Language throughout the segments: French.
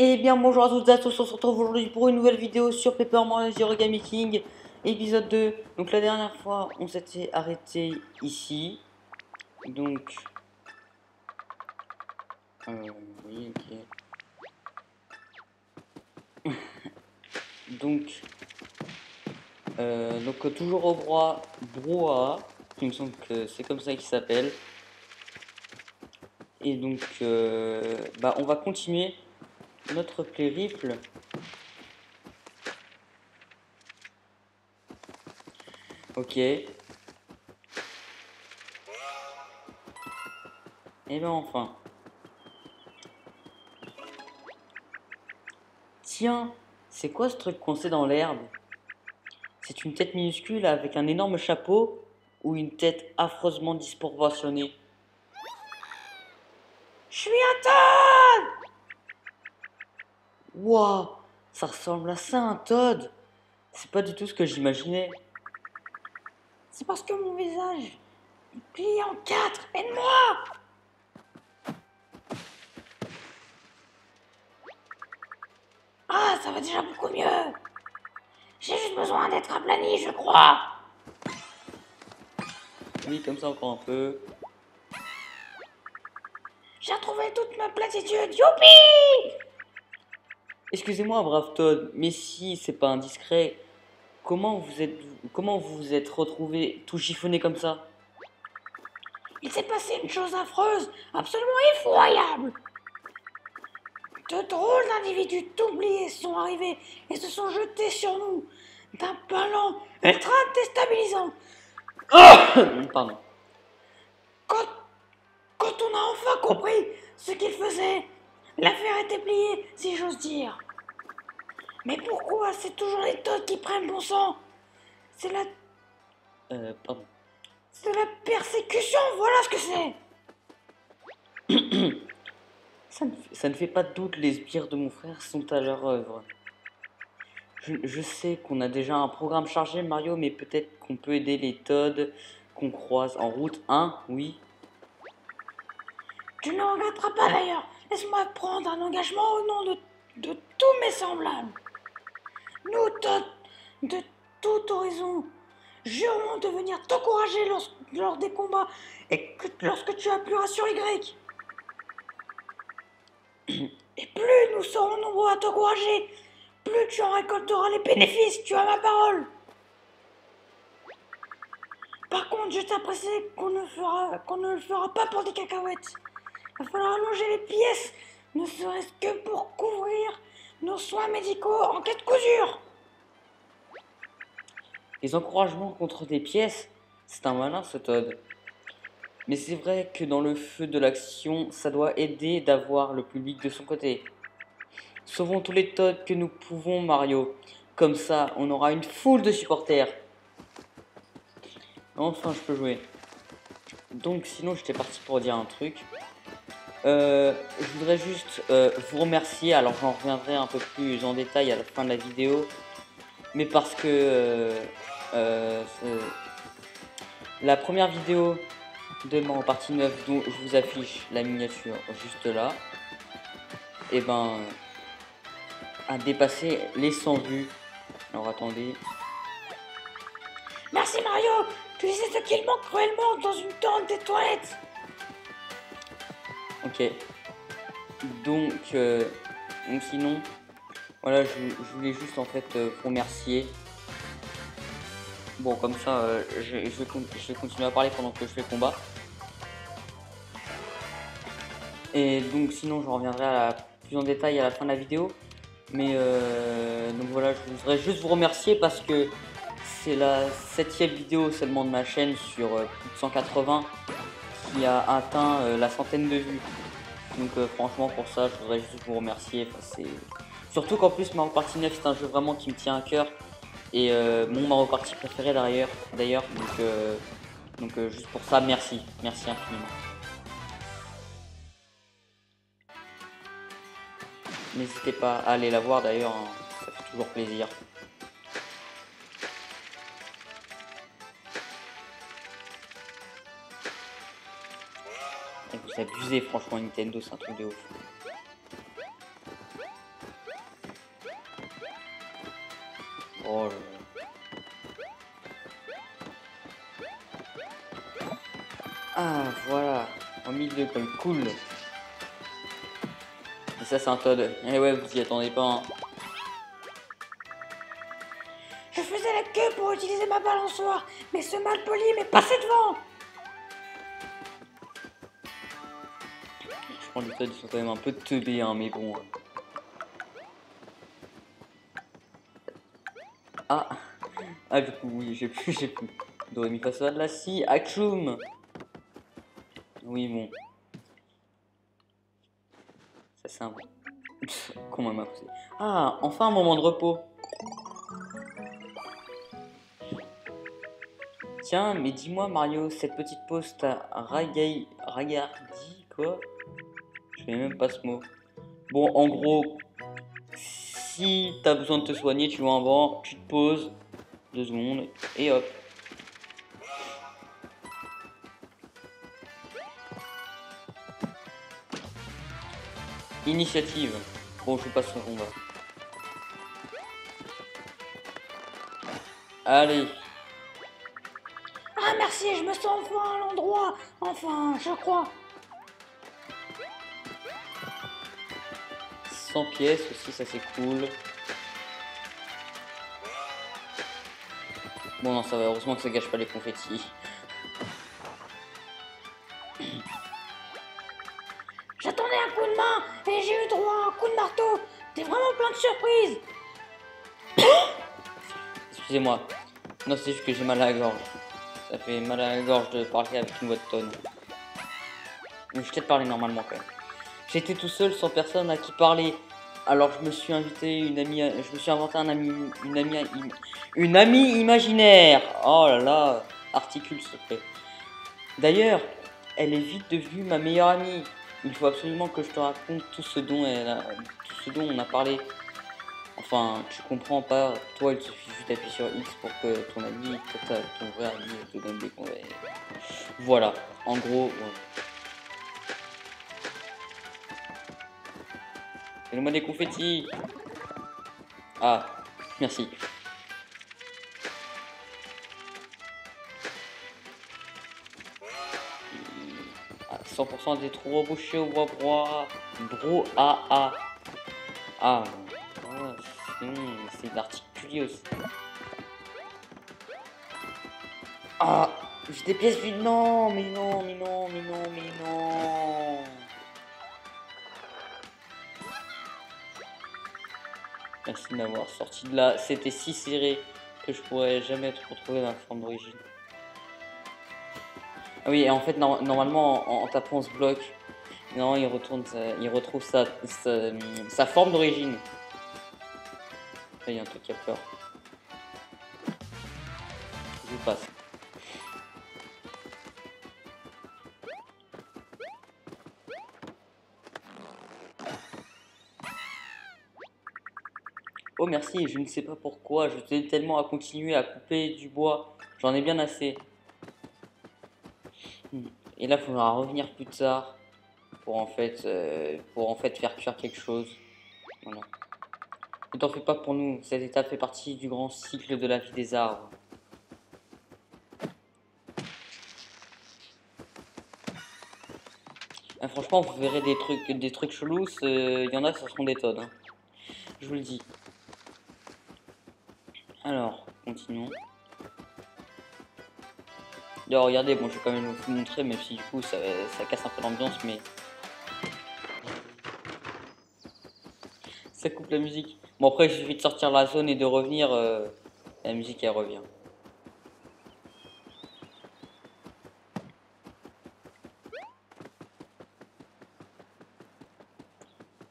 Eh bien bonjour à toutes et à tous, on se retrouve aujourd'hui pour une nouvelle vidéo sur Paper Mario The Origami King, épisode 2. Donc la dernière fois, on s'était arrêté ici. Donc... oui, ok. donc toujours au roi Brouhaha, il me semble que c'est comme ça qu'il s'appelle. Et donc, on va continuer notre périple. Ok. Et ben enfin. Tiens, c'est quoi ce truc coincé dans l'herbe? C'est une tête minuscule avec un énorme chapeau ou une tête affreusement disproportionnée? Je suis un Toad! Waouh, ça ressemble à ça un Toad. C'est pas du tout ce que j'imaginais. C'est parce que mon visage est plié en quatre. Aide-moi! Ah, ça va déjà beaucoup mieux. J'ai juste besoin d'être aplani, je crois. Oui, comme ça encore un peu. J'ai retrouvé toute ma platitude. Youpi! Excusez-moi, brave Toad, mais si c'est pas indiscret, comment vous vous êtes retrouvé tout chiffonné comme ça? Il s'est passé une chose affreuse, absolument effroyable. De drôles d'individus oubliés sont arrivés et se sont jetés sur nous d'un ballon ultra déstabilisant. Pardon. Quand, quand on a enfin compris ce qu'il faisait, l'affaire était pliée, si j'ose dire. Mais pourquoi c'est toujours les Toads qui prennent bon sang? C'est la... pardon. C'est la persécution, voilà ce que c'est. Ça ne fait pas de doute, les sbires de mon frère sont à leur œuvre. Je sais qu'on a déjà un programme chargé, Mario, mais peut-être qu'on peut aider les Toads qu'on croise en route, hein? Oui. Tu ne regretteras pas d'ailleurs. Laisse-moi prendre un engagement au nom de tous mes semblables. Nous, Toads, de tout horizon, jurons de venir t'encourager lors des combats et lorsque tu appuieras sur Y. Et plus nous serons nombreux à t'encourager, plus tu en récolteras les bénéfices, tu as ma parole. Par contre, je t'apprécie qu'on ne le fera pas pour des cacahuètes. Il va falloir allonger les pièces, ne serait-ce que pour couvrir nos soins médicaux en cas de cousure. Les encouragements contre des pièces, c'est un malin ce Toad. Mais c'est vrai que dans le feu de l'action, ça doit aider d'avoir le public de son côté. Sauvons tous les Toads que nous pouvons, Mario. Comme ça, on aura une foule de supporters. Enfin, je peux jouer. Donc, sinon, j'étais parti pour dire un truc. Je voudrais juste vous remercier. Alors, j'en reviendrai un peu plus en détail à la fin de la vidéo. Mais parce que la première vidéo de ma partie 9 dont je vous affiche la miniature juste là, et ben, a dépassé les 100 vues. Alors, attendez. Merci Mario, tu sais ce qu'il manque cruellement dans une tente des toilettes. Ok. Donc sinon, voilà, je voulais juste en fait vous remercier. Bon, comme ça, je vais continuer à parler pendant que je fais le combat. Et donc sinon, je reviendrai plus en détail à la fin de la vidéo. Mais donc voilà, je voudrais juste vous remercier parce que c'est la 7e vidéo seulement de ma chaîne sur plus de 180 qui a atteint la centaine de vues. Donc franchement pour ça je voudrais juste vous remercier. Enfin, surtout qu'en plus Mario Party 9 c'est un jeu vraiment qui me tient à cœur. Et mon Mario Party préféré d'ailleurs. Donc juste pour ça merci. Merci infiniment. N'hésitez pas à aller la voir d'ailleurs, hein, ça fait toujours plaisir. Et vous abusez franchement Nintendo, c'est un truc de ouf. Oh là là. Ah, voilà. En milieu comme cool. Et ça, c'est un Toad. Eh ouais, vous y attendez pas. Hein. Je faisais la queue pour utiliser ma balançoire, mais ce malpoli m'est passé devant. Je prends les Toads, ils sont quand même un peu teubés, hein, mais bon. Ah, ah du coup, oui, j'ai plus. Doré mi fa sol la si, Akshum. Oui, bon. Ça, c'est un. Comment m'a poussé. Ah, enfin un moment de repos. Tiens, mais dis-moi, Mario, cette petite pause t'a ragardie, quoi? Je connais même pas ce mot. Bon, en gros, si t'as besoin de te soigner, tu vas en banc, tu te poses, 2 secondes, et hop. Initiative. Bon, je passe au combat. Allez. Ah merci, je me sens enfin à l'endroit. Enfin, je crois. 100 pièces aussi, ça c'est cool. Bon, non, ça va, heureusement que ça gâche pas les confettis. J'attendais un coup de main et j'ai eu droit à un coup de marteau. T'es vraiment plein de surprises. Excusez-moi. Non, c'est juste que j'ai mal à la gorge. Ça fait mal à la gorge de parler avec une voix de tonne. Mais je vais peut-être parler normalement quand même. J'étais tout seul sans personne à qui parler. Alors je me suis invité une amie, je me suis inventé un ami, une amie imaginaire. Oh là là, articule s'il te plaît. D'ailleurs, elle est vite devenue ma meilleure amie. Il faut absolument que je te raconte tout ce dont on a parlé. Enfin, tu comprends pas. Toi, il suffit juste d'appuyer sur X pour que ton ami, ton vrai ami, te donne des conseils. Voilà. En gros, ouais. Fais-moi des confettis. Ah, merci. Ah, 100% des trous rebouchés au bois broie. Bro, ah. Ah, c'est l'articulier aussi. Ah, j'ai des pièces vides. Non, mais non, mais non, mais non, mais non. Merci de m'avoir sorti de là. C'était si serré que je pourrais jamais être retrouvé dans la forme d'origine. Ah oui, et en fait, normalement, en tapant ce bloc, non, il retrouve sa forme d'origine. Là, il y a un truc qui a peur. Je passe. Oh merci, je ne sais pas pourquoi, je tenais tellement à continuer à couper du bois. J'en ai bien assez. Et là, il faudra revenir plus tard pour en fait faire cuire quelque chose. Voilà. Ne t'en fais pas pour nous, cette étape fait partie du grand cycle de la vie des arbres. Ah, franchement, vous verrez des trucs chelous, il y en a, ce seront des tonnes. Hein. Je vous le dis. Alors, continuons. D'ailleurs, regardez, bon, je vais quand même vous montrer, même si du coup, ça casse un peu l'ambiance, mais ça coupe la musique. Bon, après, il suffit de sortir la zone et de revenir, la musique, elle revient.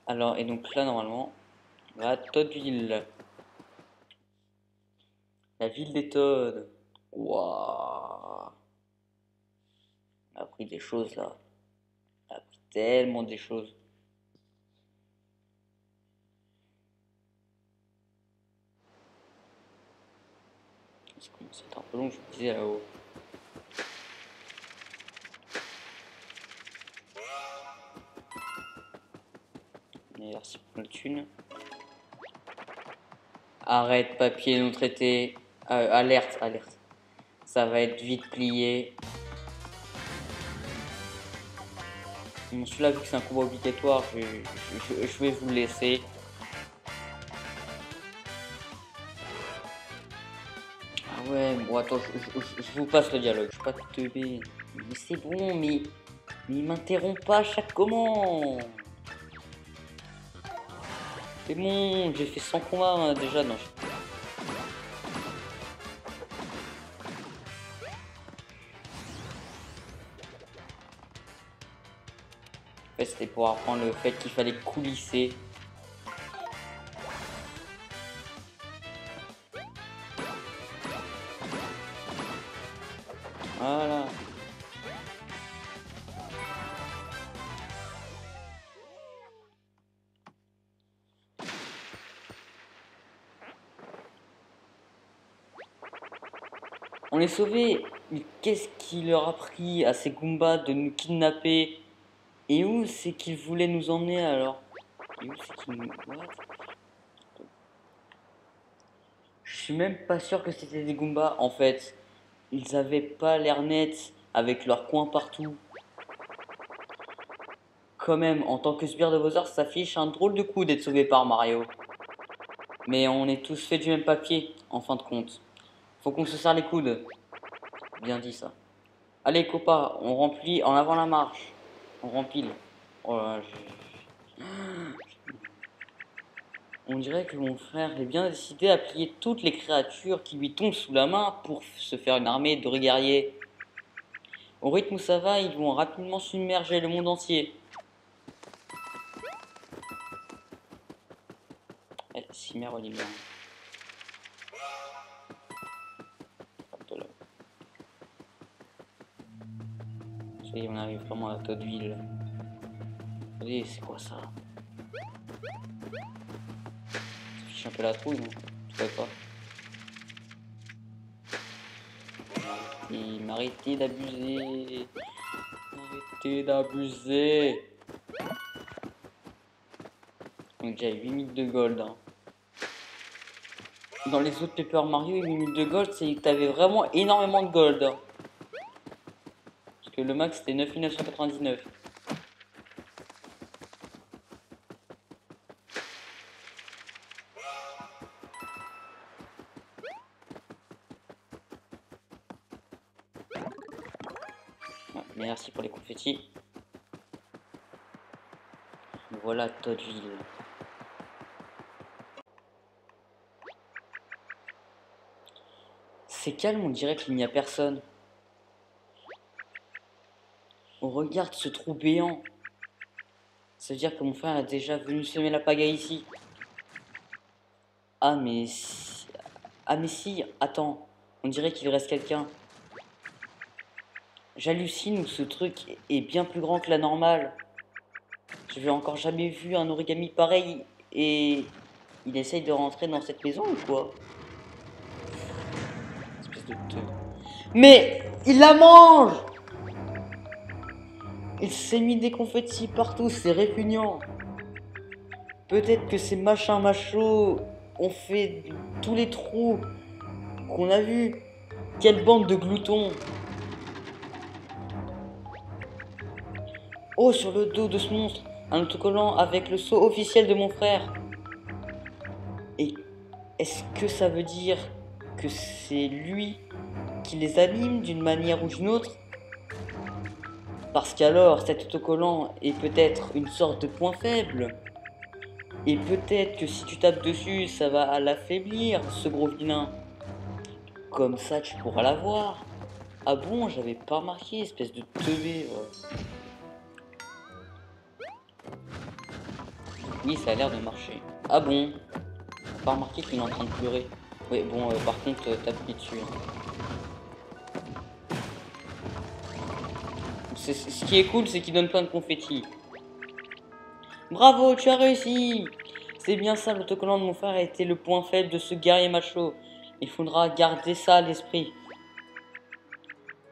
Alors, et donc là, normalement, la Toadville. La ville des Toads. Waouh. On a appris des choses, là. On a appris tellement des choses. C'est un peu long, je me disais là-haut. Merci pour la thune. Arrête, papier non traité. Alerte, alerte. Ça va être vite plié. Bon, celui-là, vu que c'est un combat obligatoire, je vais vous le laisser. Ah ouais, bon, attends, je vous passe le dialogue. Je suis pas teubé. Mais c'est bon, mais il m'interrompt pas à chaque commande. C'est bon, j'ai fait 100 combats hein, déjà. Non, en fait, c'était pour apprendre le fait qu'il fallait coulisser. Voilà. On les sauvés. Mais qu'est-ce qui leur a pris à ces Goombas de nous kidnapper? Et où c'est qu'ils voulaient nous emmener alors? Et où c'est qu'ils nous... What? Je suis même pas sûr que c'était des Goombas en fait. Ils avaient pas l'air net avec leurs coins partout. Quand même, en tant que sbire de Bowser, ça s'affiche un drôle de coup d'être sauvé par Mario. Mais on est tous faits du même papier, en fin de compte. Faut qu'on se serre les coudes. Bien dit ça. Allez copains, on remplit en avant la marche. On rempile. Oh là, on dirait que mon frère est bien décidé à plier toutes les créatures qui lui tombent sous la main pour se faire une armée de guerriers. Au rythme où ça va, ils vont rapidement submerger le monde entier. Eh, Chimère Olivier. Ça y est, on arrive vraiment à la d'huile. Regardez, c'est quoi ça? Ça fiche un peu la trouille, non? Tu vois pas? Arrêtez d'abuser. Arrêtez d'abuser. Donc j'ai 8000 de gold. Hein. Dans les autres Paper Mario, 8000 de gold, c'est que t'avais vraiment énormément de gold. Hein. Parce que le max c'était 9999. Ouais, merci pour les confettis. Voilà Toadville. C'est calme, on dirait qu'il n'y a personne. On regarde ce trou béant. Ça veut dire que mon frère a déjà venu semer la pagaille ici. Ah mais si... Ah mais si, attends. On dirait qu'il reste quelqu'un. J'hallucine où ce truc est bien plus grand que la normale. Je n'ai encore jamais vu un origami pareil et il essaye de rentrer dans cette maison ou quoi? Espèce de teub. Mais il la mange! Il s'est mis des confettis partout, c'est répugnant. Peut-être que ces machins machos ont fait tous les trous qu'on a vus. Quelle bande de gloutons! Oh, sur le dos de ce monstre, un autocollant avec le sceau officiel de mon frère. Et est-ce que ça veut dire que c'est lui qui les anime d'une manière ou d'une autre? Parce qu'alors cet autocollant est peut-être une sorte de point faible. Et peut-être que si tu tapes dessus, ça va l'affaiblir, ce gros vilain. Comme ça, tu pourras l'avoir. Ah bon, j'avais pas remarqué, espèce de teubé. Ouais. Oui, ça a l'air de marcher. Ah bon? J'ai pas remarqué qu'il est en train de pleurer. Ouais, bon, par contre, t'appuies dessus. Ce qui est cool, c'est qu'il donne plein de confettis. Bravo, tu as réussi! C'est bien ça, l'autocollant de mon frère a été le point faible de ce guerrier macho. Il faudra garder ça à l'esprit.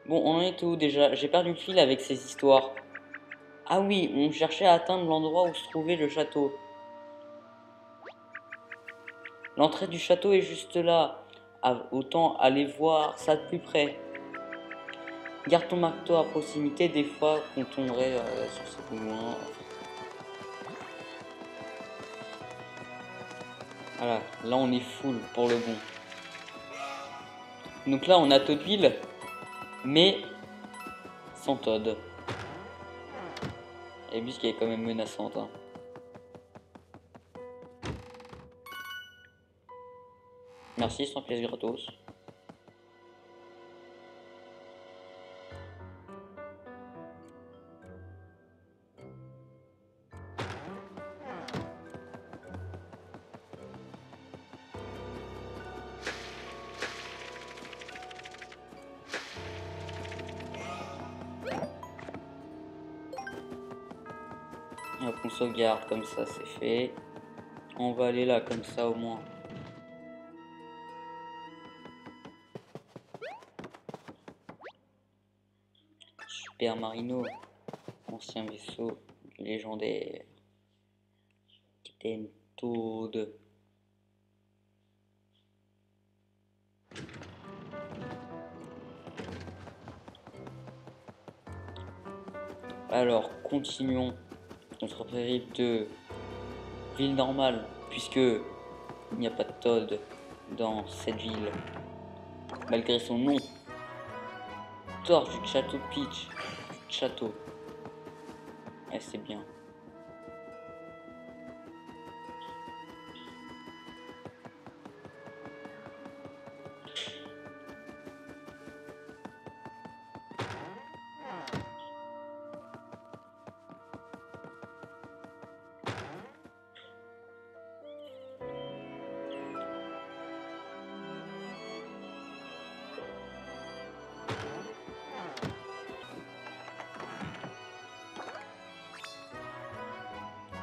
Bon, on en est où déjà? J'ai perdu le fil avec ces histoires. Ah oui, on cherchait à atteindre l'endroit où se trouvait le château. L'entrée du château est juste là. Autant aller voir ça de plus près. Garde ton marteau à proximité, des fois qu'on tomberait sur ce loin. Voilà, là on est full pour le bon. Donc là on a Toadville, mais sans Toad. Et lui, ce qui est quand même menaçante. Hein. Merci, 100 pièces gratos. Et hop, on sauvegarde, comme ça c'est fait. On va aller là, comme ça au moins. Super Marino, ancien vaisseau légendaire. Capitaine Toad. Alors, continuons notre périple de ville normale, puisque il n'y a pas de Toad dans cette ville, malgré son nom. Torche du château Peach. Château. Eh, c'est bien.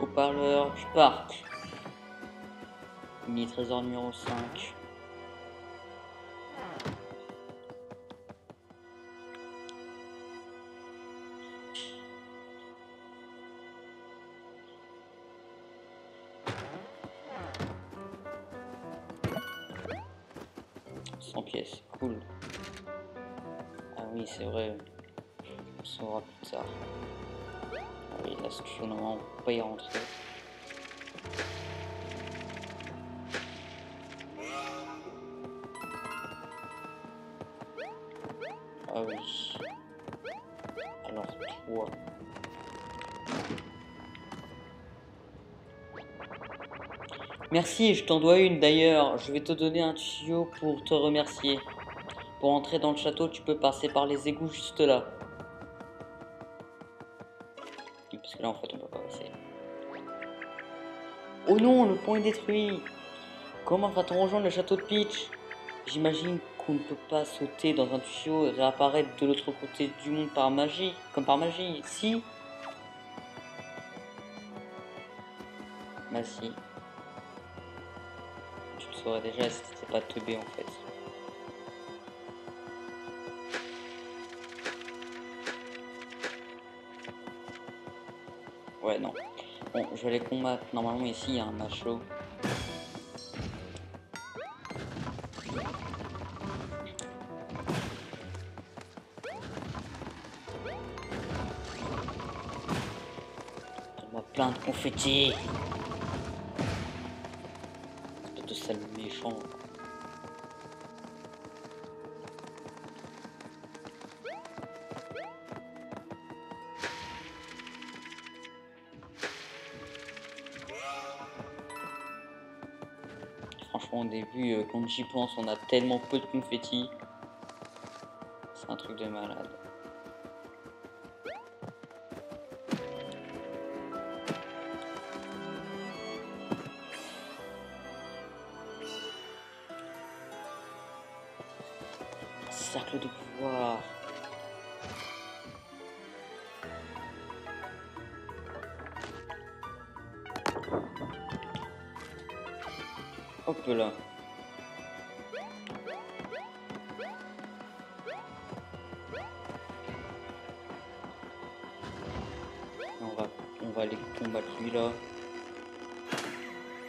Haut-parleur du parc. Mini trésor numéro 5. Pièces, cool. Ah oui, c'est vrai. On saura plus tard. Ah oui, là, ce qu'il on va pas y rentrer. Ah oui. Alors, toi. Merci, je t'en dois une d'ailleurs. Je vais te donner un tuyau pour te remercier. Pour entrer dans le château, tu peux passer par les égouts juste là. Parce que là, en fait, on peut pas passer. Oh non, le pont est détruit. Comment va-t-on rejoindre le château de Peach? J'imagine qu'on ne peut pas sauter dans un tuyau et réapparaître de l'autre côté du monde par magie. Comme par magie, si. Bah si. Tu le saurais déjà si c'était pas teubé en fait. Ouais, non. Bon, je vais les combattre. Normalement, ici, il y a un macho. On a plein de confettis. Espèce de sale méchant. Franchement, au début, quand j'y pense, on a tellement peu de confettis. C'est un truc de malade. Cercle de pouvoir. Hop là. On va aller combattre lui là.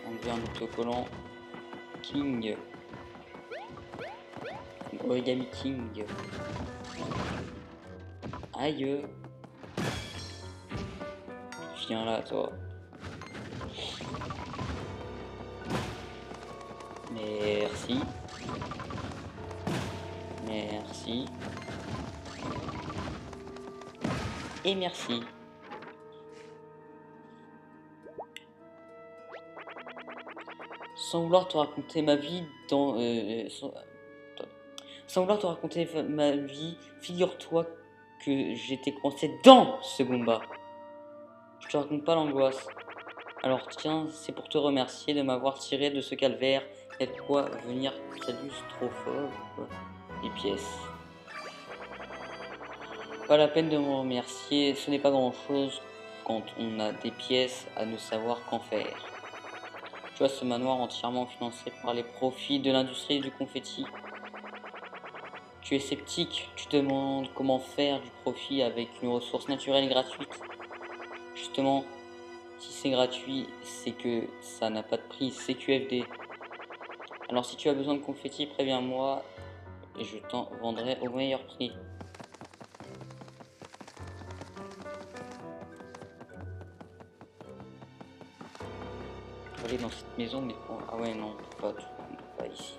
On devient un autocollant. King. Origami King. Aïe. Viens là, toi. Merci. Merci. Et merci. Sans vouloir te raconter ma vie dans... sans vouloir te raconter ma vie, figure-toi que j'étais coincé dans ce Goomba. Je te raconte pas l'angoisse. Alors tiens, c'est pour te remercier de m'avoir tiré de ce calvaire. Et de quoi venir claustrophobe les pièces. Pas la peine de me remercier, ce n'est pas grand chose quand on a des pièces à ne savoir qu'en faire. Tu vois ce manoir entièrement financé par les profits de l'industrie du confetti. Tu es sceptique, tu te demandes comment faire du profit avec une ressource naturelle gratuite. Justement, si c'est gratuit, c'est que ça n'a pas de prix, c'est QFD. Alors si tu as besoin de confetti, préviens-moi et je t'en vendrai au meilleur prix. Aller dans cette maison, mais bon, ah ouais, non, pas ici.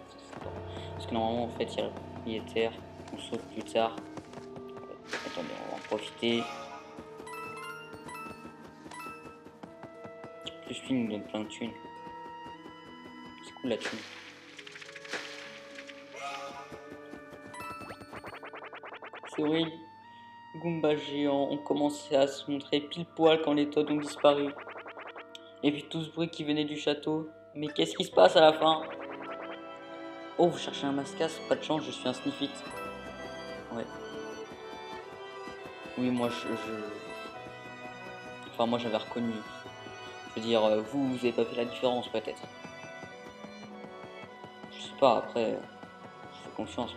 Parce que normalement, en fait, il y a le propriétaire, on saute plus tard. Attendez, on va en profiter. Plus lui, il nous donne plein de thunes. C'est cool la thune. C'est horrible. Goomba géants ont commencé à se montrer pile poil quand les Toads ont disparu. Et puis tout ce bruit qui venait du château. Mais qu'est-ce qui se passe à la fin? Oh, vous cherchez un mascasse? Pas de chance, je suis un Sniffit. Ouais. Oui, moi Enfin, moi j'avais reconnu. Je veux dire, vous avez pas fait la différence peut-être. Je sais pas, après, je fais confiance.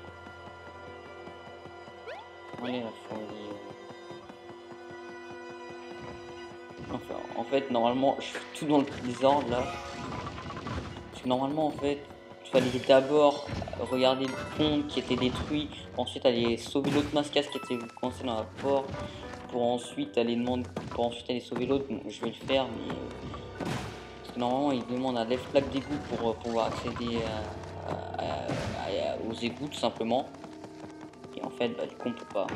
Allez, la folie. Enfin, en fait, normalement, je fais tout dans le désordre là. Parce que normalement, en fait, il fallait d'abord regarder le pont qui était détruit, ensuite aller sauver l'autre mascasse qui était coincé dans la porte, pour ensuite aller sauver l'autre. Bon, je vais le faire, mais parce que normalement, il demande un left plaque d'égout pour pouvoir accéder aux égouts tout simplement. Et en fait, bah, du coup, on peut pas.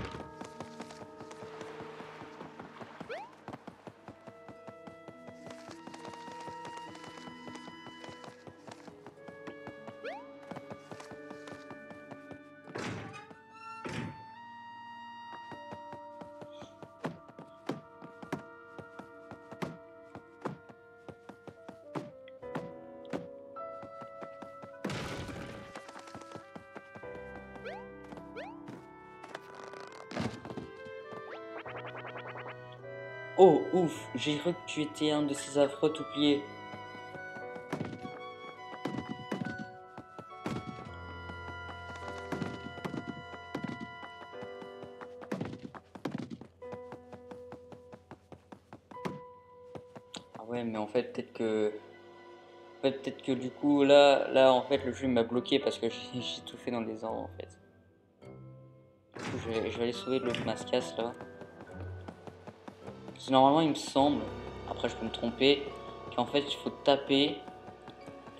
Oh, ouf, j'ai cru que tu étais un de ces affreux toupliers. Ah ouais, mais en fait, peut-être que du coup, là, en fait, le jeu m'a bloqué parce que j'ai tout fait dans les ordres, en fait. Du coup, je vais aller sauver l'autre mascasse, là. Parce que normalement, il me semble, après je peux me tromper, qu'en fait, il faut taper,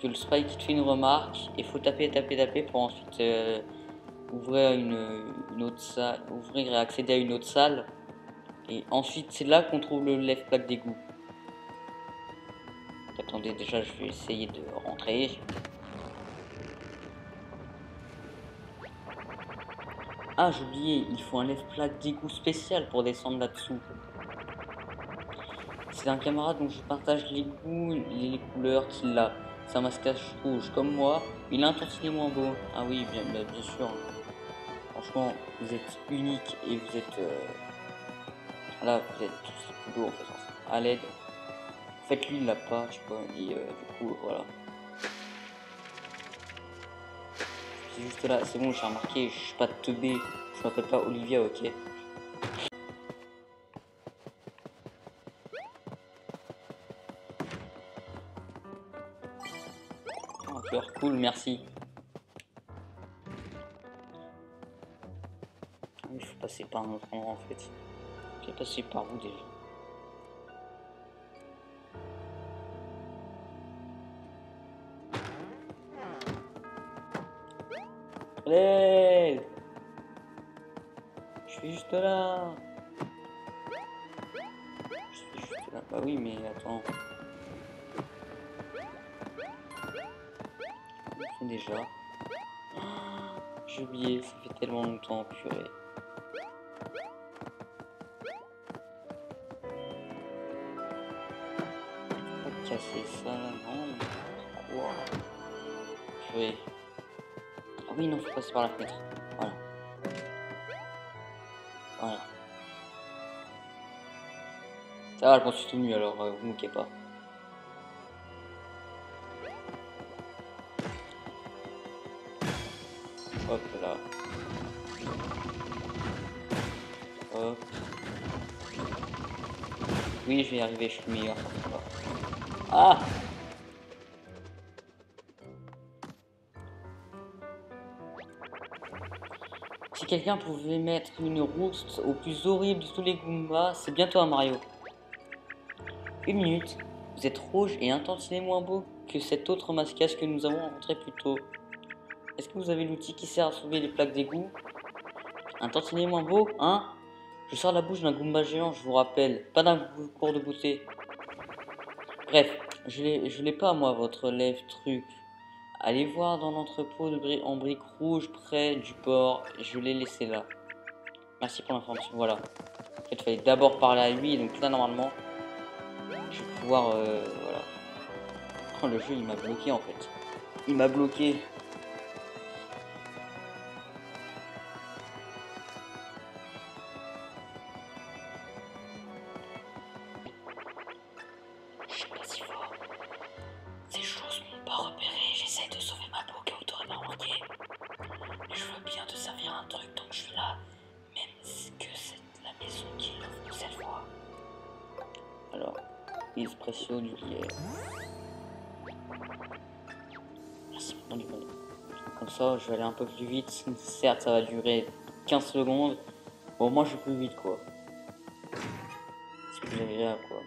que le sprite qui te fait une remarque, et il faut taper pour ensuite ouvrir une autre salle, ouvrir et accéder à une autre salle. Et ensuite, c'est là qu'on trouve le left plaque d'égout. Attendez, déjà, je vais essayer de rentrer. Ah, j'ai oublié, il faut un left plaque d'égout spécial pour descendre là-dessous. C'est un camarade dont je partage les goûts et les couleurs qu'il a. C'est un mascasse rouge comme moi, mais il a un tantinet moins beau. Ah oui, bien sûr. Franchement, vous êtes unique et vous êtes... Là, vous êtes tous plus beaux en fait. À l'aide. En fait, lui, il l'a pas, je sais pas. Et du coup, voilà. C'est juste là, c'est bon, j'ai remarqué, je suis pas teubé. Je m'appelle pas Olivia, ok? Un cœur cool, merci. Il faut passer par un autre endroit en fait. Je vais passer par où déjà? Allez! Je suis juste là. Je suis juste là. Bah oui, mais attends. On fait déjà. Ah, j'ai oublié, ça fait tellement longtemps, purée. Pas casser ça là, non. Quoi? Purée. Ah oui, non, faut passer par la fenêtre. Voilà. Voilà. Ça va, je m'en suis tout nu alors, vous moquez pas. Hop là. Hop. Oui, je vais y arriver, je suis le meilleur. Ah! Si quelqu'un pouvait mettre une route au plus horrible de tous les Goombas, c'est bien toi, Mario. Une minute. Vous êtes rouge et un tantinet moins beau que cet autre masquage que nous avons rencontré plus tôt. Est-ce que vous avez l'outil qui sert à soulever les plaques d'égout? Un tantinet moins beau, hein? Je sors la bouche d'un Goomba géant, je vous rappelle. Pas d'un cours de beauté. Bref, je l'ai pas, moi, votre lèvre truc. Allez voir dans l'entrepôt en briques rouges près du port. Je l'ai laissé là. Merci pour l'information. Voilà. En fait, il fallait d'abord parler à lui. Donc là, normalement, je vais pouvoir... voilà. Oh, le jeu, il m'a bloqué, en fait. Il m'a bloqué. Je suis pas si fort. Ces choses m'ont pas repéré. J'essaie de sauver ma peau car vous t'aurez pas remarqué. Mais je veux bien te servir un truc tant que je suis là. Même que c'est la maison qui l'offre cette fois. Alors, espresso du lait. Merci maintenant du lait. Comme ça, je vais aller un peu plus vite. Certes, ça va durer 15 secondes. Bon, moi, je vais plus vite, quoi. C'est plus agréable, quoi.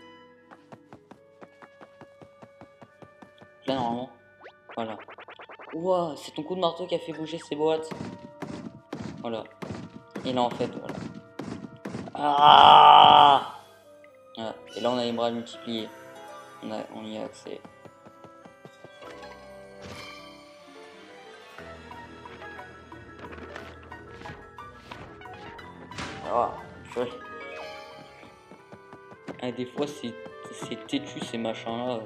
Là, normalement, voilà. Ouah, c'est ton coup de marteau qui a fait bouger ces boîtes. Voilà. Et là, en fait, voilà. Ah! Voilà. Et là, on a les bras multipliés. On y a accès. Ah, purée. Ah, des fois, c'est têtu ces machins-là.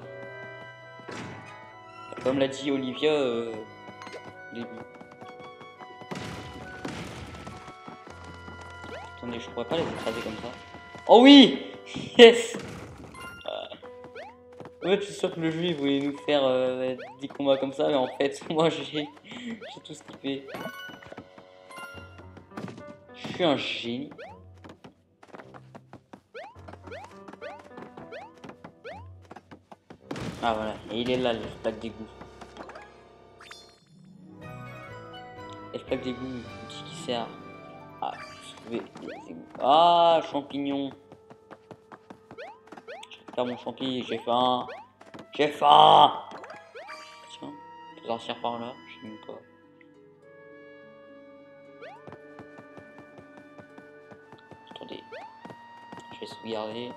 Comme l'a dit Olivia au début. Attendez, je pourrais pas les écraser comme ça. Oh oui! Yes! En fait, je suis sûr que le jeu il voulait nous faire des combats comme ça, mais en fait, moi j'ai tout skippé. Je suis un génie. Ah voilà, et il est là, le plaque d'égout. Et le plaque d'égout, l'outil qui sert à soulever les égouts. Ah, champignon. Je vais faire mon champi, j'ai faim. J'ai faim. Tiens, on peut sortir par là, je sais même pas. Attendez, je vais sauvegarder.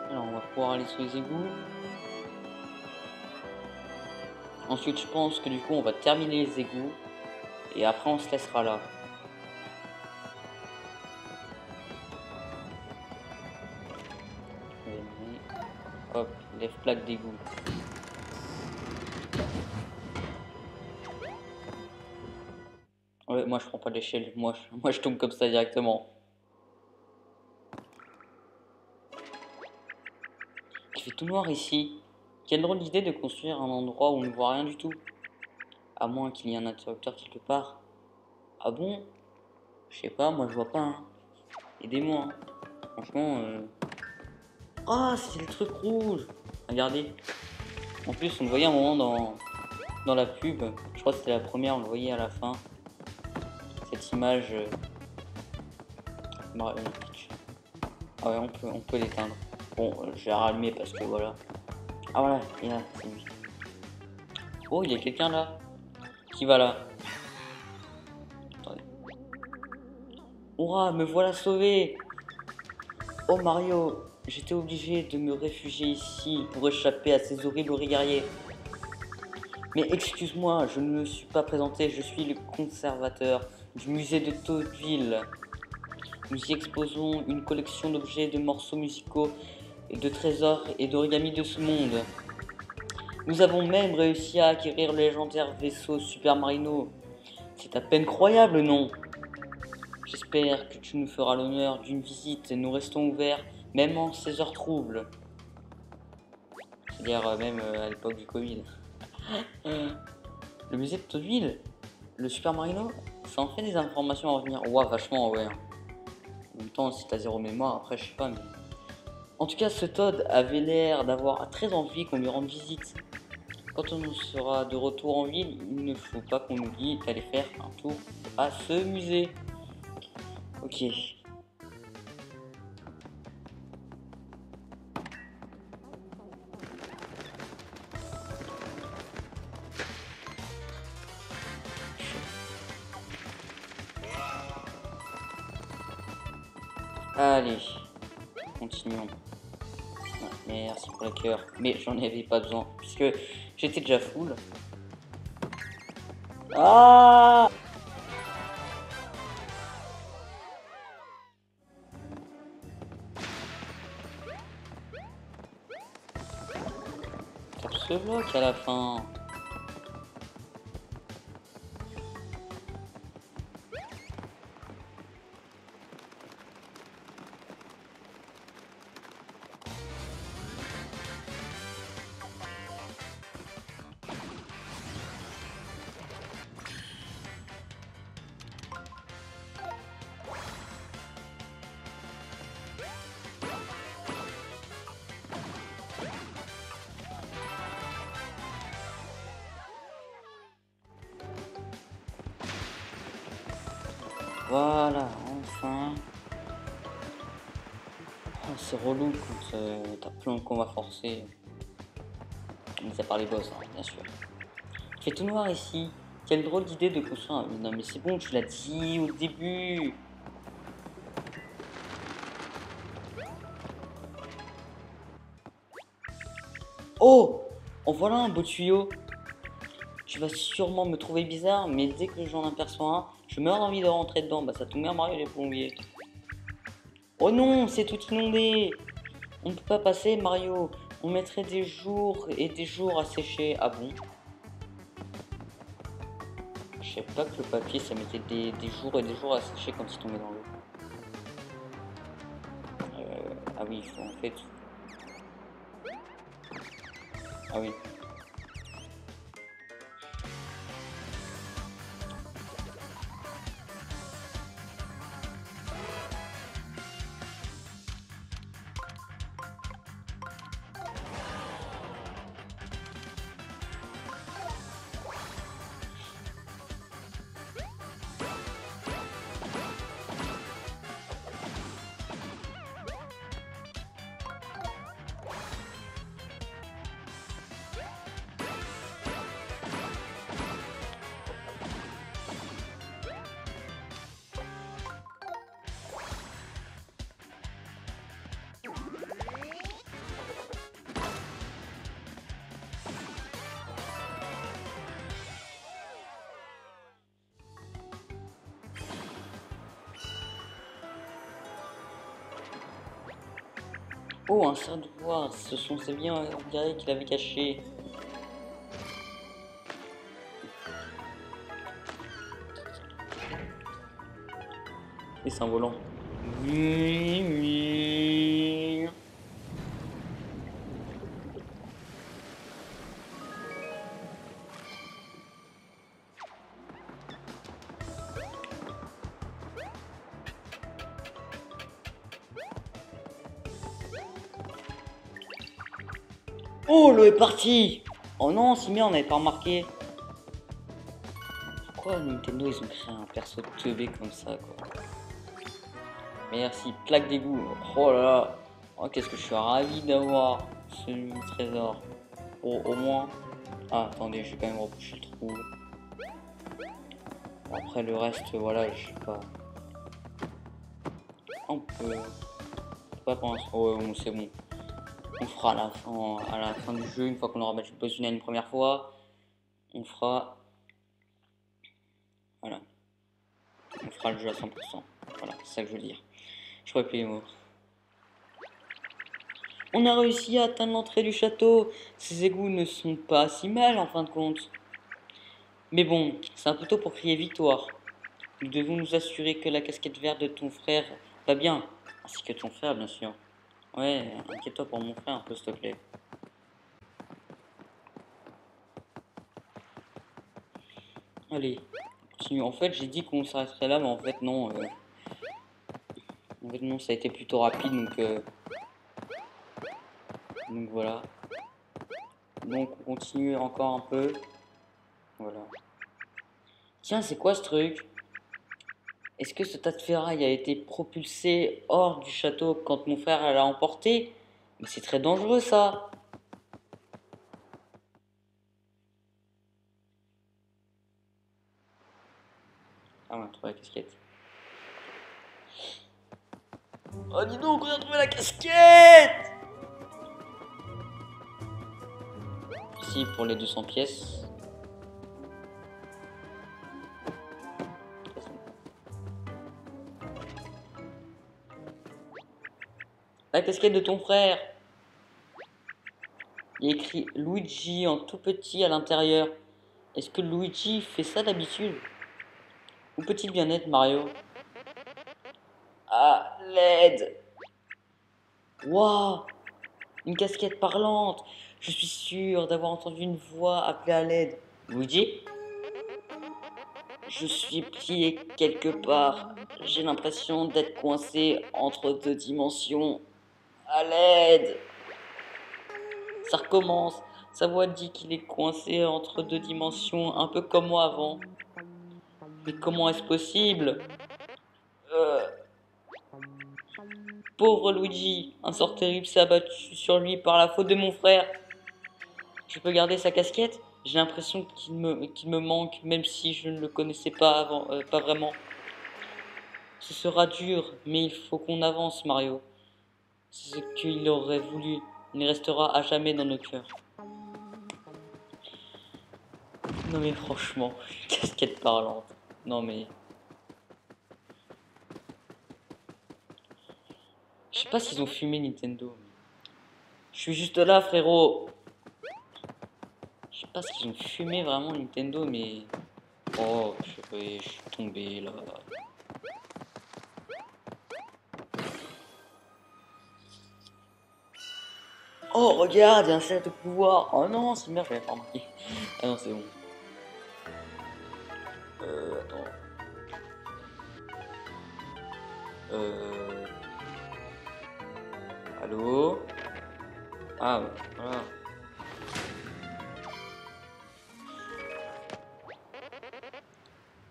Alors on va pouvoir aller sous les égouts. Ensuite je pense que du coup on va terminer les égouts. Et après on se laissera là. Hop, lève plaque d'égout. Ouais, moi je prends pas l'échelle, moi je tombe comme ça directement. Il fait tout noir ici. Quelle drôle d'idée de construire un endroit où on ne voit rien du tout. À moins qu'il y ait un interrupteur quelque part. Ah bon? Je sais pas, moi je vois pas. Hein. Aidez-moi. Hein. Franchement... Ah, c'est le truc rouge. Regardez. En plus, on le voyait un moment dans la pub. Je crois que c'était la première, on le voyait à la fin. Cette image... Ah ouais, on peut l'éteindre. Bon, je vais rallumer parce que voilà. Ah voilà, et là, c'est lui. Oh, il y a quelqu'un là. Qui va là? Attendez. Hurrah, me voilà sauvé! Oh Mario, j'étais obligé de me réfugier ici pour échapper à ces horribles guerriers. Mais excuse-moi, je ne me suis pas présenté, je suis le conservateur du musée de Toadville. Nous y exposons une collection d'objets, de morceaux musicaux, et de trésors et d'origami de ce monde. Nous avons même réussi à acquérir le légendaire vaisseau Super Marino. C'est à peine croyable, non? J'espère que tu nous feras l'honneur d'une visite. Nous restons ouverts, même en ces heures troubles. C'est-à-dire même à l'époque du Covid. Le musée de Toadville, le Super Marino, ça en fait des informations à revenir. Ouah, vachement, ouais. En même temps, si t'as zéro mémoire, après, je sais pas, mais... En tout cas, ce Toad avait l'air d'avoir très envie qu'on lui rende visite. Quand on sera de retour en ville, il ne faut pas qu'on oublie d'aller faire un tour à ce musée. Ok. Allez, continuons. Merci pour le cœur, mais j'en avais pas besoin puisque j'étais déjà full. Ah! Tape ce bloc à la fin. Voilà, enfin. Oh, c'est relou quand t'as plein de combats forcés. Mais à part les boss, hein, bien sûr. Il fait tout noir ici. Quelle drôle d'idée de construire un... Non mais c'est bon, tu l'as dit au début. Oh! En voilà un beau tuyau. Tu vas sûrement me trouver bizarre, mais dès que j'en aperçois un, je meurs d'envie de rentrer dedans. Bah ça tombe bien, Mario les plombiers. Oh non, c'est tout inondé. On ne peut pas passer, Mario. On mettrait des jours et des jours à sécher. Ah bon? Je savais pas que le papier, ça mettait des jours et des jours à sécher quand il tombait dans l'eau. Ah oui, il faut en fait... Ah oui. Oh, un cerf de bois, ce sont ces biens guerriers qu'il avait cachés. Et c'est un volant. Oh, l'eau est partie. Oh non, si bien, on n'avait pas remarqué. Pourquoi Nintendo, ils ont créé un perso teubé comme ça, quoi. Merci, plaque d'égout. Oh là là. Oh, qu'est-ce que je suis ravi d'avoir ce trésor. Oh, au moins... Ah, attendez, je vais quand même repousser le trou. Bon, après, le reste, voilà, je sais pas. On peut... Pas pour l'instant. Oh, bon, c'est bon. On fera à la fin du jeu, une fois qu'on aura battu le boss une première fois. On fera... Voilà. On fera le jeu à 100%. Voilà, c'est ça que je veux dire. Je crois que les mots. On a réussi à atteindre l'entrée du château. Ces égouts ne sont pas si mal en fin de compte. Mais bon, c'est un peu tôt pour crier victoire. Nous devons nous assurer que la casquette verte de ton frère va bien. Ainsi que ton frère, bien sûr. Ouais, inquiète-toi pour mon frère un peu, s'il te plaît. Allez, continue. En fait, j'ai dit qu'on s'arrêterait là, mais en fait, non. En fait, non, ça a été plutôt rapide, donc voilà. Donc, on continue encore un peu. Voilà. Tiens, c'est quoi ce truc? Est-ce que ce tas de ferraille a été propulsé hors du château quand mon frère l'a emporté? Mais c'est très dangereux, ça. Ah, on a trouvé la casquette. Oh, dis donc, on a trouvé la casquette! Merci pour les 200 pièces. La casquette de ton frère. Il y a écrit Luigi en tout petit à l'intérieur. Est-ce que Luigi fait ça d'habitude? Où peut-il bien être, Mario? Ah, l'aide! Waouh! Une casquette parlante! Je suis sûr d'avoir entendu une voix appeler à l'aide. Luigi? Je suis plié quelque part. J'ai l'impression d'être coincé entre deux dimensions. À l'aide! Ça recommence. Sa voix dit qu'il est coincé entre deux dimensions, un peu comme moi avant. Mais comment est-ce possible? Euh, Pauvre Luigi, un sort terrible s'est abattu sur lui par la faute de mon frère. Je peux garder sa casquette? J'ai l'impression qu'il me manque, même si je ne le connaissais pas avant, pas vraiment. Ce sera dur, mais il faut qu'on avance, Mario. C'est ce qu'il aurait voulu. Il restera à jamais dans nos cœurs. Non mais franchement, casquette parlante. Non mais... Je sais pas s'ils ont fumé Nintendo. Je suis juste là, frérot. Je sais pas s'ils ont fumé vraiment Nintendo, mais... Oh, je suis tombé là. Oh, regarde, il y a un cercle de pouvoir. Oh non, c'est merde, j'avais pas remarqué. Ah non, c'est bon. Attends. Allô? Ah, voilà.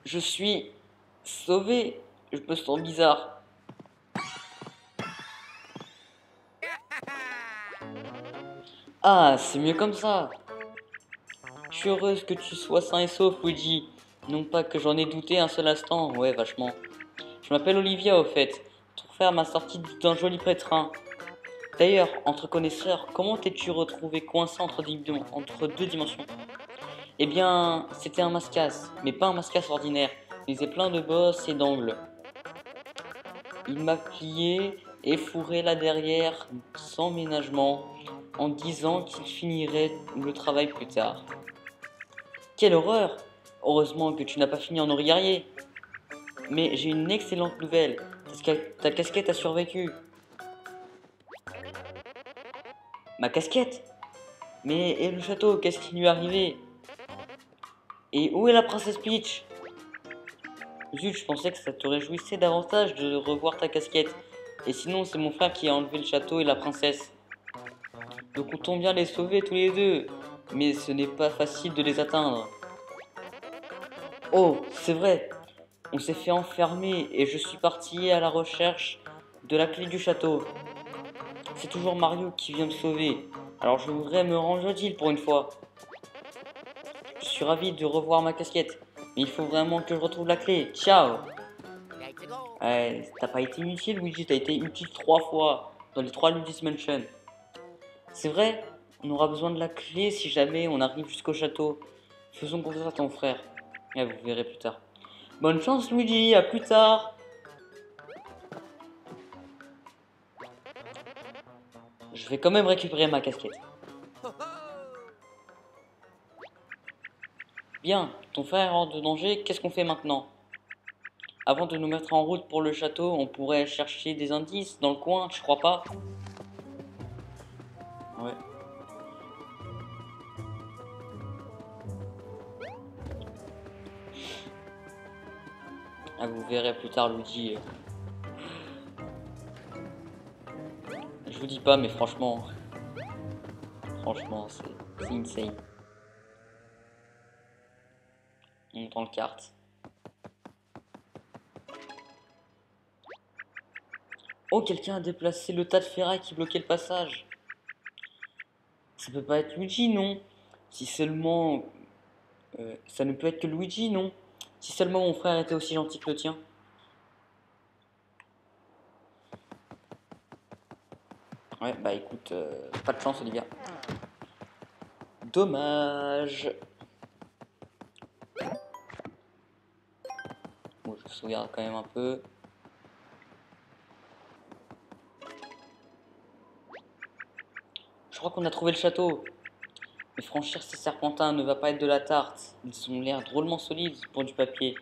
Je suis sauvé. Je me sens bizarre. Ah, c'est mieux comme ça. Je suis heureuse que tu sois sain et sauf, Luigi. Non pas que j'en ai douté un seul instant. Ouais, vachement. Je m'appelle Olivia, au fait. Ton frère m'a sorti d'un joli pétrin. D'ailleurs, entre connaisseurs, comment t'es-tu retrouvé coincé entre deux dimensions? Eh bien, c'était un mascasse, mais pas un mascasse ordinaire. Il faisait plein de bosses et d'angles. Il m'a plié et fourré là derrière sans ménagement, en disant qu'il finirait le travail plus tard. Quelle horreur! Heureusement que tu n'as pas fini en oreillerier. Mais j'ai une excellente nouvelle. Ta casquette a survécu. Ma casquette? Mais et le château, qu'est-ce qui lui est arrivé? Et où est la princesse Peach? Zut, je pensais que ça te réjouissait davantage de revoir ta casquette. Et sinon, c'est mon frère qui a enlevé le château et la princesse. Donc on tombe bien les sauver tous les deux. Mais ce n'est pas facile de les atteindre. Oh, c'est vrai. On s'est fait enfermer et je suis parti à la recherche de la clé du château. C'est toujours Mario qui vient me sauver. Alors je voudrais me rendre utile pour une fois. Je suis ravi de revoir ma casquette. Mais il faut vraiment que je retrouve la clé. Ciao. Ouais, t'as pas été inutile, Luigi, t'as été utile 3 fois dans les 3 Luigi's Mansion. C'est vrai, on aura besoin de la clé si jamais on arrive jusqu'au château. Faisons confiance à ton frère. Et vous verrez plus tard. Bonne chance, Luigi, à plus tard. Je vais quand même récupérer ma casquette. Bien, ton frère est hors de danger, qu'est-ce qu'on fait maintenant? Avant de nous mettre en route pour le château, on pourrait chercher des indices dans le coin, je crois pas? Ouais. Ah, vous verrez plus tard, Luigi. Je vous dis pas, mais franchement, c'est insane. On monte dans le kart. Oh, quelqu'un a déplacé le tas de ferraille qui bloquait le passage. Ça peut pas être Luigi, non? Si seulement... ça ne peut être que Luigi, non? Si seulement mon frère était aussi gentil que le tien. Ouais, bah écoute, pas de chance, Olivia. Dommage. Bon, je sauvegarde quand même un peu. Je crois qu'on a trouvé le château. Mais franchir ces serpentins ne va pas être de la tarte. Ils ont l'air drôlement solides pour du papier.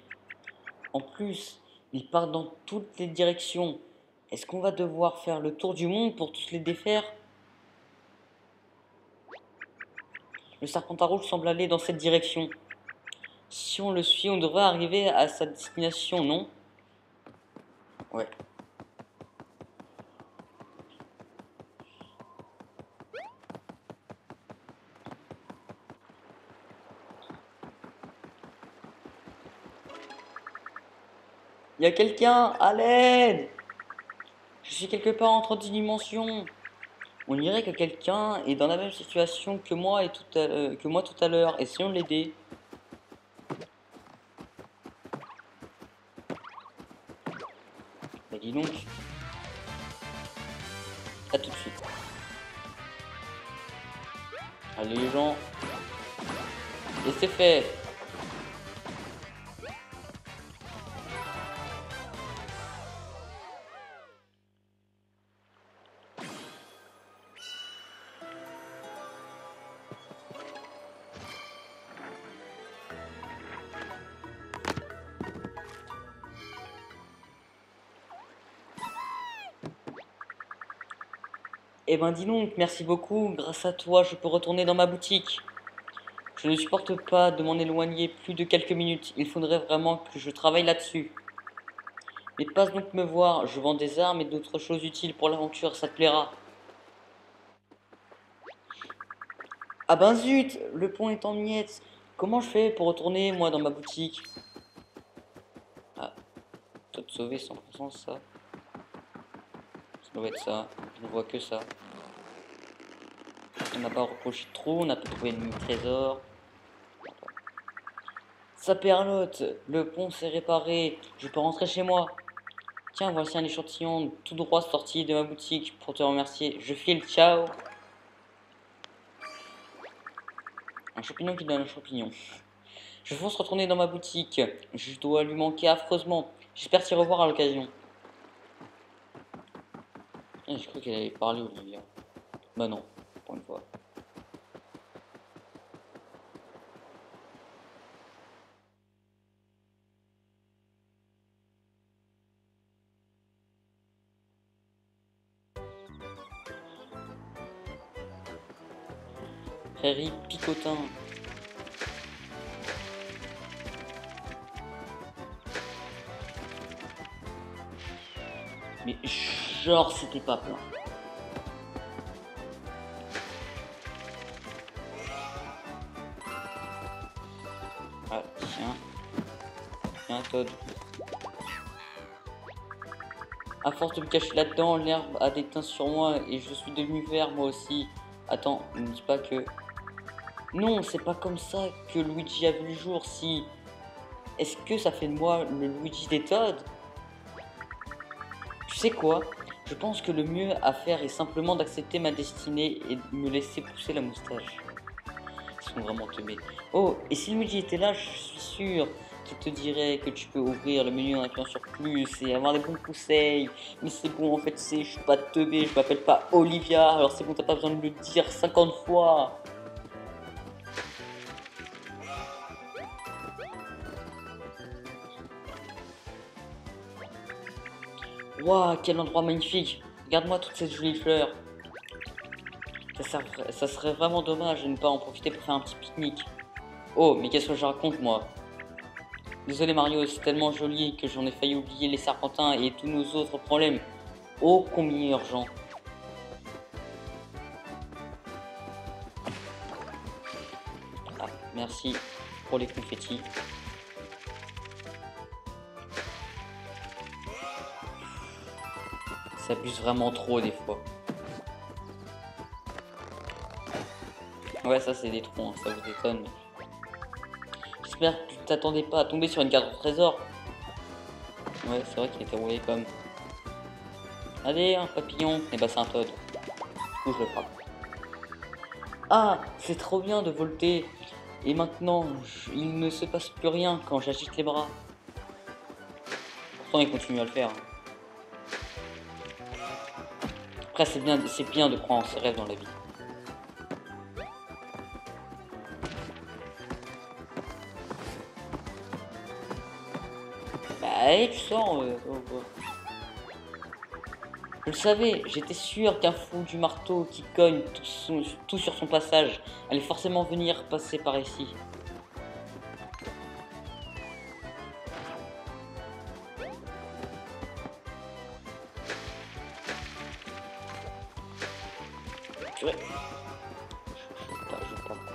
En plus, ils partent dans toutes les directions. Est-ce qu'on va devoir faire le tour du monde pour tous les défaire? Le serpentin rouge semble aller dans cette direction. Si on le suit, on devrait arriver à sa destination, non? Ouais. Il y a quelqu'un, à l'aide! Je suis quelque part entre 10 dimensions. On dirait que quelqu'un est dans la même situation que moi, tout à l'heure. Essayons de l'aider. Bah dis donc. À tout de suite. Allez les gens. Et c'est fait. Eh ben dis donc, merci beaucoup. Grâce à toi, je peux retourner dans ma boutique. Je ne supporte pas de m'en éloigner plus de quelques minutes. Il faudrait vraiment que je travaille là-dessus. Mais passe donc me voir. Je vends des armes et d'autres choses utiles pour l'aventure. Ça te plaira. Ah ben zut, le pont est en miettes. Comment je fais pour retourner, moi, dans ma boutique? Ah, toi te sauver 100% ça. Ça doit être ça. Je ne vois que ça. On n'a pas reproché de trou, on n'a pas trouvé de trésor. Saperlotte, le pont s'est réparé. Je peux rentrer chez moi. Tiens, voici un échantillon tout droit sorti de ma boutique pour te remercier. Je file, ciao. Un champignon qui donne un champignon. Je fonce retourner dans ma boutique. Je dois lui manquer affreusement. J'espère t'y revoir à l'occasion. Je crois qu'elle allait parler, Olivia. Bah non, pour une fois. Prairie Picotin. Mais genre c'était pas plein. Tiens, Todd. À force de me cacher là-dedans, l'herbe a des teintes sur moi et je suis devenu vert moi aussi. Attends, ne me dis pas que... Non, c'est pas comme ça que Luigi a vu le jour, si... Est-ce que ça fait de moi le Luigi des Todd? Tu sais quoi? Je pense que le mieux à faire est simplement d'accepter ma destinée et de me laisser pousser la moustache. Ils sont vraiment teubés. Oh, et si Luigi était là, je suis sûr qu'il te dirait que tu peux ouvrir le menu en appuyant sur plus et avoir des bons conseils. Mais c'est bon, en fait, je suis pas teubé, je m'appelle pas Olivia, alors c'est bon, t'as pas besoin de me le dire 50 fois. Waouh, quel endroit magnifique! Regarde-moi toutes ces jolies fleurs. Ça serait vraiment dommage de ne pas en profiter pour faire un petit pique-nique. Oh, mais qu'est-ce que je raconte, moi? Désolé Mario, c'est tellement joli que j'en ai failli oublier les serpentins et tous nos autres problèmes. Oh, combien urgent. Ah, merci pour les confettis. Ça abuse vraiment trop des fois. Ouais, ça c'est des troncs, ça vous étonne. J'espère que tu t'attendais pas à tomber sur une carte au trésor. Ouais, c'est vrai qu'il était roulé comme. Allez, un papillon. Et bah c'est un Todd. Du coup, je le frappe. Ah, c'est trop bien de volter. Et maintenant, il ne se passe plus rien quand j'agite les bras. Pourtant, il continue à le faire. Après, c'est bien de croire en ses rêves dans la vie. Bah, allez, tu sors. Je le savais, j'étais sûr qu'un fou du marteau qui cogne tout sur son passage allait forcément venir passer par ici.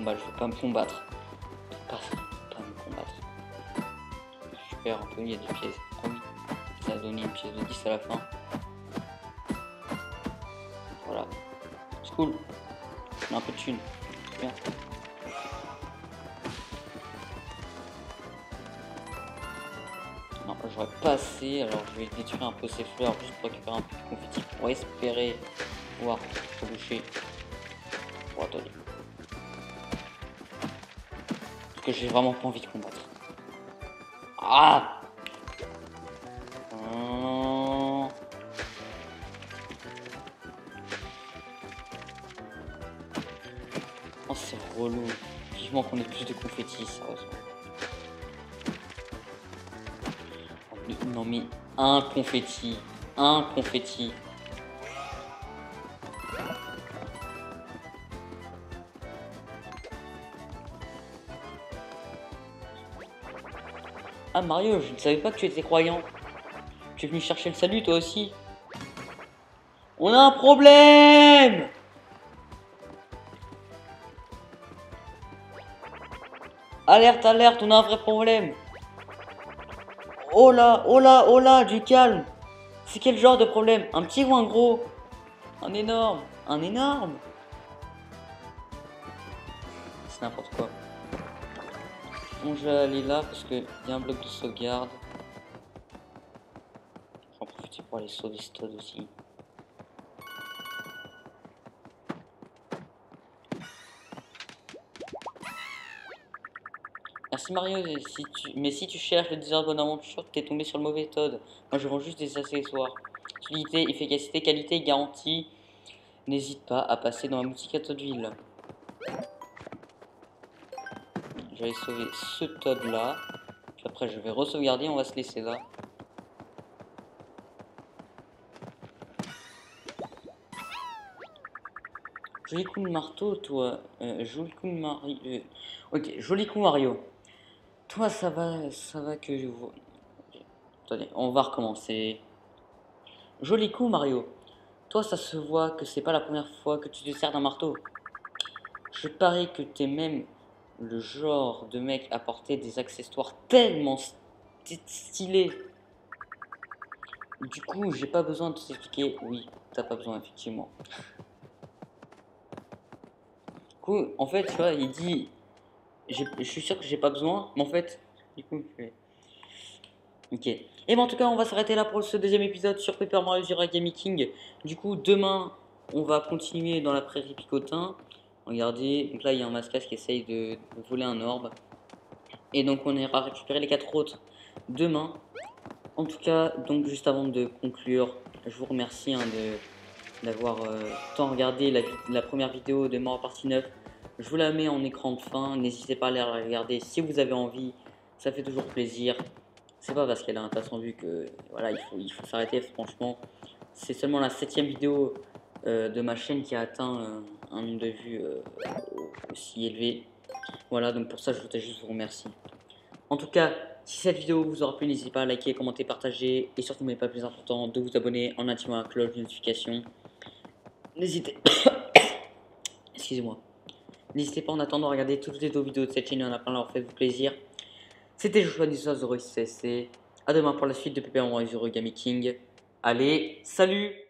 Je veux pas me combattre. Pas me combattre. Je perds un peu, il y a des pièces. Ah oui, ça a donné une pièce de 10 à la fin. Voilà. C'est cool. On a un peu de thunes. Bien. Non, j'aurais pas assez, alors je vais détruire un peu ces fleurs juste pour récupérer un peu de confetti pour espérer pouvoir se boucher. Bon, attendez. Parce que j'ai vraiment pas envie de combattre. Ah! Oh, c'est relou. Vivement qu'on ait plus de confettis, sérieusement. Non mais un confetti. Un confetti. Ah Mario, je ne savais pas que tu étais croyant. Tu es venu chercher le salut toi aussi. On a un problème! Alerte, alerte, on a un vrai problème. Oh là, oh là, oh là, du calme. C'est quel genre de problème? Un petit ou un gros? Un énorme? Un énorme? C'est n'importe quoi. Bon, je vais aller là parce qu'il y a un bloc de sauvegarde. J'en profite pour aller sauver ce Todd aussi. Merci Mario, mais si tu cherches le désert de bonne aventure, t'es tombé sur le mauvais Todd. Moi je vends juste des accessoires. Utilité, efficacité, qualité, garantie. N'hésite pas à passer dans ma boutique à Toddville. Je vais sauver ce Todd là. Puis après je vais re-sauvegarder, on va se laisser là. Joli coup de marteau, toi. Joli coup de Mario. Ok, joli coup Mario. Toi, ça va que je vois. Attendez, on va recommencer. Joli coup, Mario. Toi, ça se voit que c'est pas la première fois que tu te sers d'un marteau. Je parie que t'es même le genre de mec à porter des accessoires tellement stylé. Du coup, j'ai pas besoin de t'expliquer. Oui, t'as pas besoin, effectivement. Du coup, en fait, tu vois, il dit... Je suis sûr que j'ai pas besoin, mais en fait... Du coup, je fais... Ok. Et ben en tout cas, on va s'arrêter là pour ce deuxième épisode sur Paper Mario The Origami King. Du coup, demain, on va continuer dans la prairie Picotin. Regardez, donc là, il y a un mascasse qui essaye de voler un orbe. Et donc, on ira récupérer les 4 autres demain. En tout cas, donc juste avant de conclure, je vous remercie d'avoir tant regardé la première vidéo de Mario Party 9. Je vous la mets en écran de fin. N'hésitez pas à la regarder si vous avez envie. Ça fait toujours plaisir. C'est pas parce qu'elle a un tas vu que voilà, il faut s'arrêter. Franchement, c'est seulement la 7ème vidéo de ma chaîne qui a atteint un nombre de vues aussi élevé. Voilà, donc pour ça, je voudrais juste vous remercier. En tout cas, si cette vidéo vous aura plu, n'hésitez pas à liker, commenter, partager et surtout, mais pas plus important, de vous abonner en activant la cloche de notification. N'hésitez excusez-moi. N'hésitez pas en attendant à regarder toutes les autres vidéos de cette chaîne, il y en a plein, alors faites-vous plaisir. C'était Joshua Nissos de CSC. A demain pour la suite de Paper Mario The Origami King. Allez, salut!